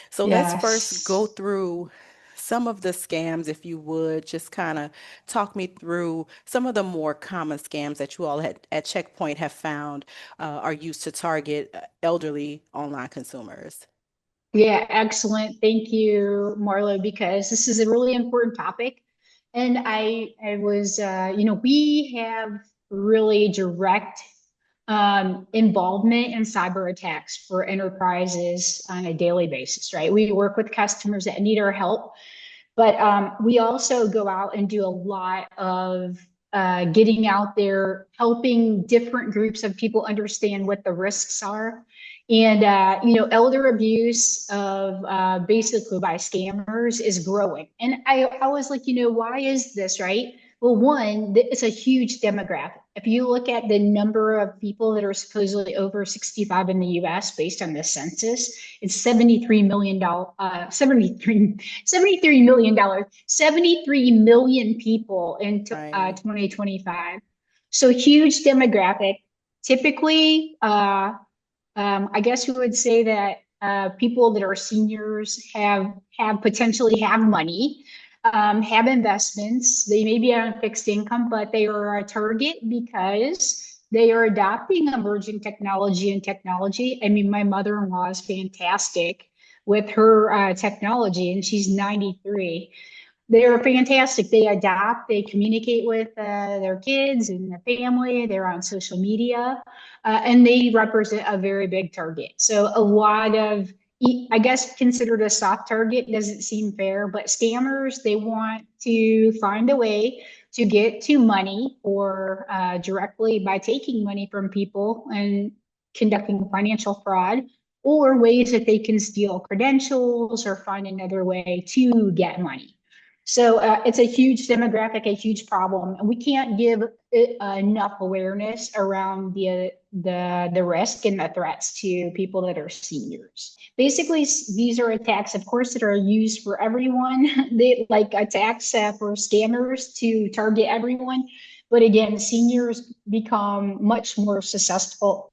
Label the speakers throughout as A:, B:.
A: So let's first go
B: Yes.
A: through some of the scams, if you would, just kind of talk me through some of the more common scams that you all at Checkpoint have found are used to target elderly online consumers.
B: Yeah, excellent. Thank you, Marlo, because this is a really important topic. And I was, we have really direct involvement in cyber attacks for enterprises on a daily basis, right? We work with customers that need our help, but we also go out and do a lot of getting out there, helping different groups of people understand what the risks are. And, elder abuse of basically by scammers is growing. And I was like, why is this, right? Well, one, it's a huge demographic. If you look at the number of people that are supposedly over 65 in the US based on the census, it's $73 million, 73 million people in
A: Right.
B: 2025. So huge demographic. Typically, I guess we would say that people that are seniors have potentially have money, have investments. They may be on fixed income, but they are a target because they are adopting emerging technology and technology. I mean, my mother-in-law is fantastic with her technology, and she's 93. They're fantastic. They adapt, they communicate with their kids and their family. They're on social media, and they represent a very big target. So, a lot of, I guess, considered a soft target doesn't seem fair, but scammers, they want to find a way to get to money or directly by taking money from people and conducting financial fraud, or ways that they can steal credentials or find another way to get money. So it's a huge demographic, a huge problem, and we can't give it, enough awareness around the risk and the threats to people that are seniors. Basically, these are attacks, of course, that are used for everyone. They like attacks for scammers to target everyone. But again, seniors become much more susceptible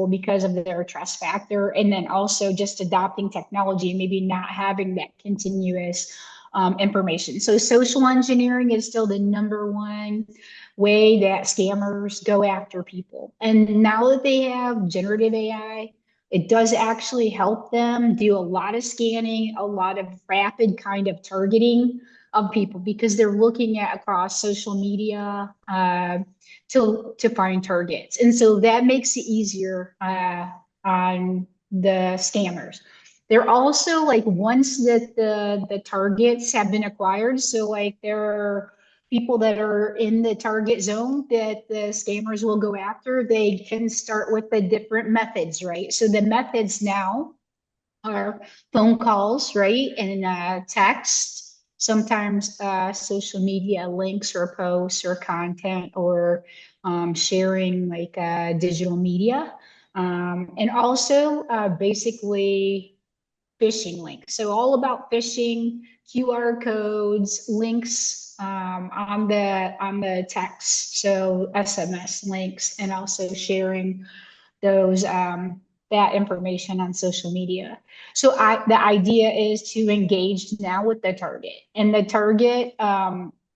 B: because of their trust factor, and then also just adopting technology and maybe not having that continuous information. So social engineering is still the number one way that scammers go after people. And now that they have generative AI, it does actually help them do a lot of scanning, a lot of rapid kind of targeting of people because they're looking at across social media to find targets. And so that makes it easier on the scammers. They're also like once that the targets have been acquired, so like there are people that are in the target zone that the scammers will go after, they can start with the different methods, right? So the methods now are phone calls, right? And text, sometimes social media links or posts or content or sharing like digital media. And also basically phishing links. So all about phishing, QR codes, links on the text. So SMS links, and also sharing those that information on social media. So the idea is to engage now with the target, and the target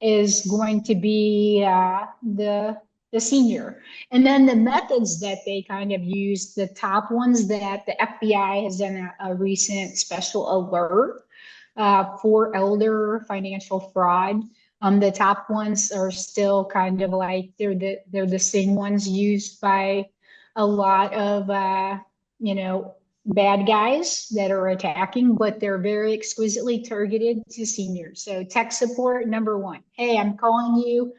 B: is going to be the senior. And then the methods that they kind of use, the top ones that the FBI has done a recent special alert for elder financial fraud. The top ones are still kind of like they're the same ones used by a lot of bad guys that are attacking, but they're very exquisitely targeted to seniors. So tech support number one. Hey, I'm calling you.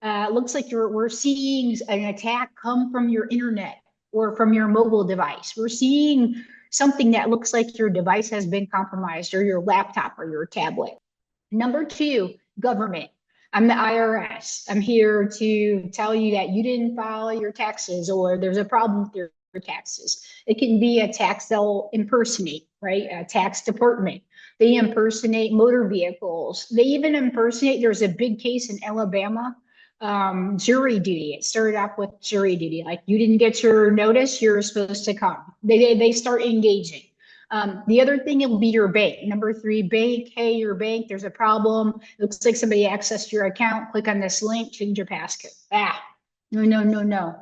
B: Looks like we're seeing an attack come from your internet or from your mobile device. We're seeing something that looks like your device has been compromised, or your laptop or your tablet. Number two, government. I'm the IRS. I'm here to tell you that you didn't file your taxes or there's a problem with your taxes. It can be a tax they'll impersonate, right? A tax department. They impersonate motor vehicles. They even impersonate, there's a big case in Alabama, jury duty. It started off with jury duty. Like you didn't get your notice, you're supposed to come. They start engaging. The other thing, it will be your bank. Number three, bank. Hey, your bank, there's a problem. It looks like somebody accessed your account. Click on this link, change your passcode. No, no, no, no.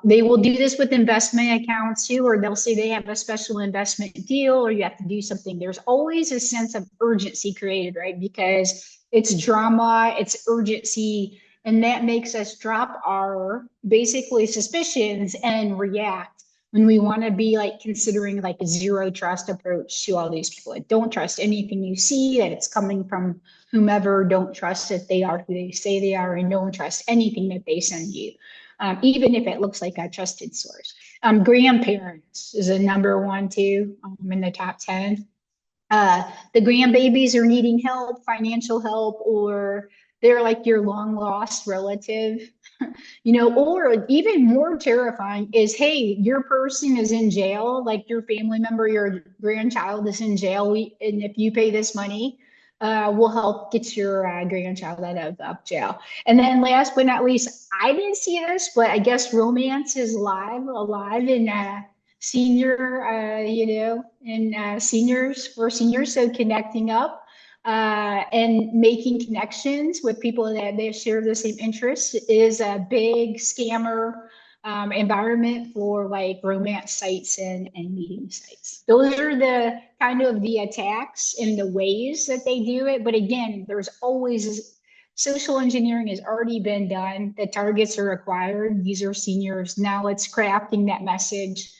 B: They will do this with investment accounts too, or they'll say they have a special investment deal, or you have to do something. There's always a sense of urgency created, right? Because it's drama, it's urgency, and that makes us drop our basically suspicions and react when we want to be like considering like a zero trust approach to all these people. Like, don't trust anything you see, that it's coming from whomever. Don't trust that they are who they say they are, and don't trust anything that they send you, even if it looks like a trusted source. Grandparents is a number one too, in the top 10. The grandbabies are needing help, financial help, or they're like your long lost relative, or even more terrifying is, hey, your person is in jail, like your family member, your grandchild is in jail. And if you pay this money, we'll help get your grandchild out of jail. And then last but not least, I didn't see this, but I guess romance is alive in senior, and seniors for seniors. So connecting up and making connections with people that they share the same interests is a big scammer environment for like romance sites and meeting sites. Those are the kind of the attacks and the ways that they do it. But again, there's always social engineering has already been done. The targets are acquired. These are seniors. Now it's crafting that message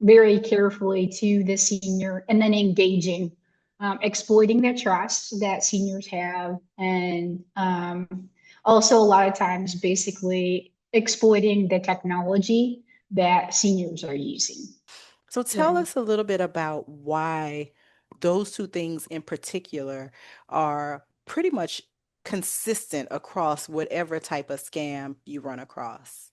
B: very carefully to the senior and then engaging, exploiting the trust that seniors have, and also a lot of times basically exploiting the technology that seniors are using.
A: So tell
B: Yeah.
A: us a little bit about why those two things in particular are pretty much consistent across whatever type of scam you run across.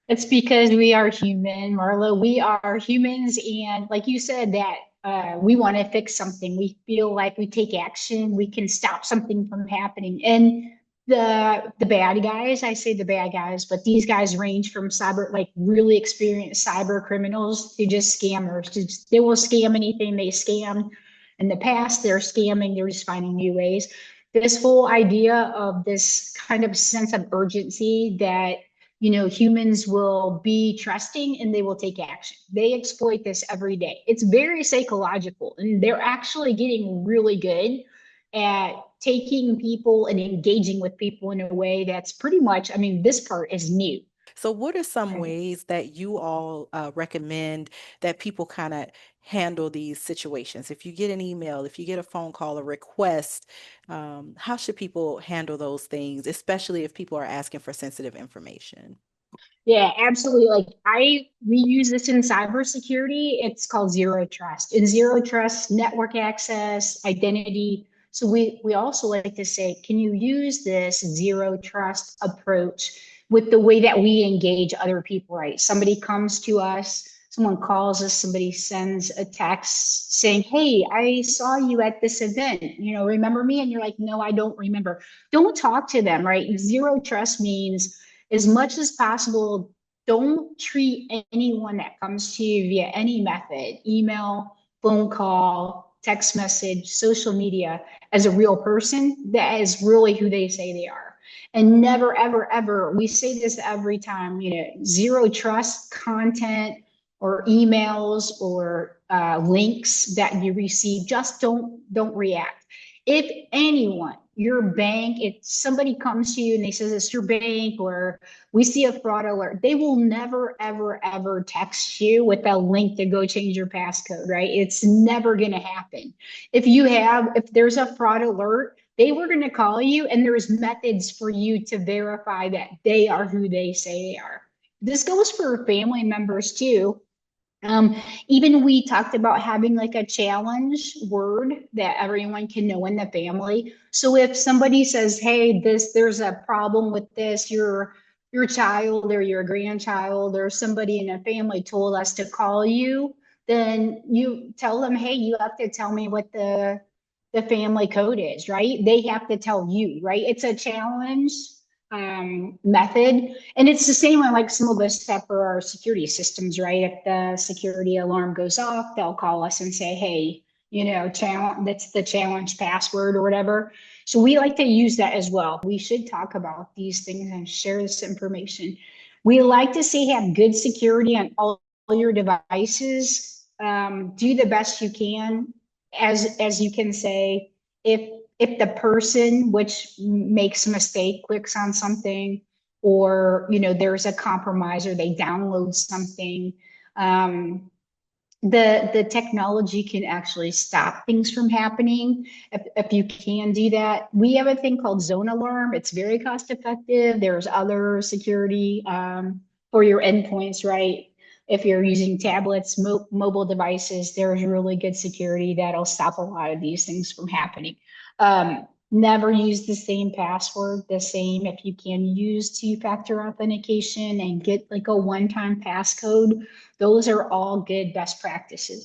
B: It's because we are human, Marlo. We are humans, and like you said, that we want to fix something. We feel like we take action, we can stop something from happening. And the bad guys, I say the bad guys, but these guys range from cyber, like really experienced cyber criminals, to just scammers. They will scam anything they scammed in the past. They're scamming. They're just finding new ways. This whole idea of this kind of sense of urgency that humans will be trusting and they will take action. They exploit this every day. It's very psychological, and they're actually getting really good at taking people and engaging with people in a way that's pretty much, I mean, this part is new.
A: So, what are some
B: Right.
A: ways that you all recommend that people kind of handle these situations? If you get an email, if you get a phone call, a request, how should people handle those things, especially if people are asking for sensitive information?
B: Yeah, absolutely. Like we use this in cybersecurity. It's called zero trust. In zero trust, network access, identity. So we also like to say, can you use this zero trust approach with the way that we engage other people, right? Somebody comes to us, someone calls us, somebody sends a text saying, hey, I saw you at this event, remember me? And you're like, no, I don't remember. Don't talk to them, right? Zero trust means, as much as possible, don't treat anyone that comes to you via any method, email, phone call, text message, social media, as a real person that is really who they say they are. And never, ever, ever, we say this every time, zero trust content or emails or links that you receive. Just don't react. If anyone, your bank, if somebody comes to you and they says it's your bank, or we see a fraud alert, they will never, ever, ever text you with a link to go change your passcode, right? It's never going to happen. If there's a fraud alert, they were going to call you, and there's methods for you to verify that they are who they say they are. This goes for family members too. Even we talked about having like a challenge word that everyone can know in the family. So if somebody says, "Hey, there's a problem with this," your child or your grandchild or somebody in a family told us to call you, then you tell them, "Hey, you have to tell me what the family code is," right? They have to tell you, right? It's a challenge method. And it's the same one like some of us have for our security systems, right? If the security alarm goes off, they'll call us and say, hey, challenge, that's the challenge password or whatever. So we like to use that as well. We should talk about these things and share this information. We like to say have good security on all your devices. Do the best you can. As you can say, if the person which makes a mistake clicks on something, or there's a compromise, or they download something, the technology can actually stop things from happening if you can do that. We have a thing called Zone Alarm. It's very cost effective. There's other security for your endpoints, right? If you're using tablets, mobile devices, there's really good security that'll stop a lot of these things from happening. Never use the same password, the same. If you can use two-factor authentication and get like a one-time passcode, those are all good best practices.